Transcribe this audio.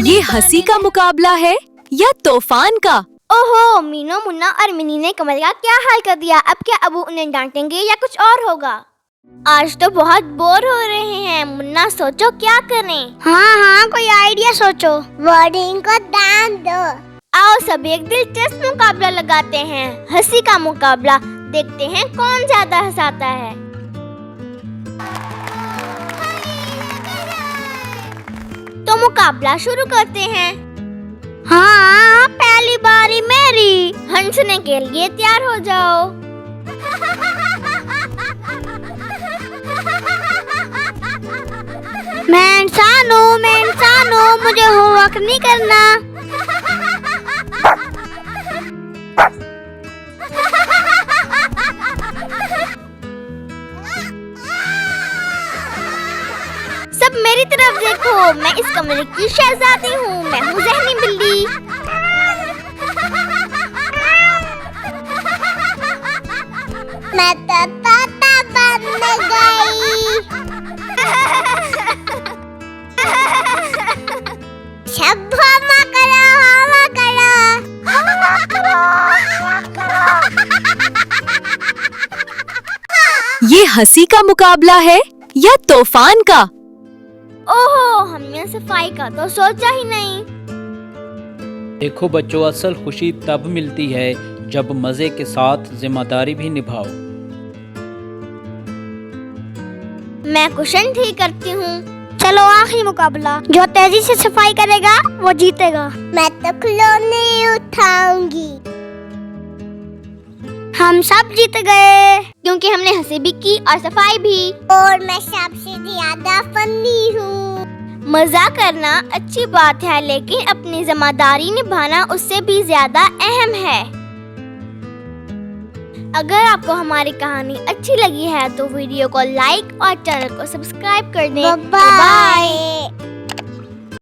ये हंसी का मुकाबला है या तूफान का? ओहो, मीनू, मुन्ना और मिनी ने कमल का क्या हाल कर दिया। अब क्या अबू उन्हें डांटेंगे या कुछ और होगा? आज तो बहुत बोर हो रहे हैं। मुन्ना सोचो क्या करें। हाँ, कोई आइडिया सोचो। वर्डिंग को दान दो। आओ सब एक दिलचस्प मुकाबला लगाते हैं, हंसी का मुकाबला। देखते हैं कौन ज्यादा हंसाता है। तो मुकाबला शुरू करते हैं। हाँ, पहली बारी मेरी। हंसने के लिए तैयार हो जाओ। मैं इंसान हूँ, मुझे होमवर्क नहीं करना। सब मेरी तरफ देखो, मैं इस कमरे की शहजादी हूँ। मैं हूँ ज़हनी बिल्ली। मैं तो तोता बन गई। सब होमा करो। ये हंसी का मुकाबला है या तूफान का? ओहो, हमने सफाई का तो सोचा ही नहीं। देखो बच्चों, असल खुशी तब मिलती है जब मजे के साथ जिम्मेदारी भी निभाओ। मैं कुशन ठीक करती हूँ। चलो आखिरी मुकाबला। जो तेजी से सफाई करेगा वो जीतेगा। मैं तो खिलौने उठाऊंगी। हम सब जीत गए क्योंकि हमने हंसी भी की और सफाई भी। और मैं सबसे ज्यादा फनी हूँ। मजा करना अच्छी बात है, लेकिन अपनी जिम्मेदारी निभाना उससे भी ज्यादा अहम है। अगर आपको हमारी कहानी अच्छी लगी है तो वीडियो को लाइक और चैनल को सब्सक्राइब कर दें। बाय।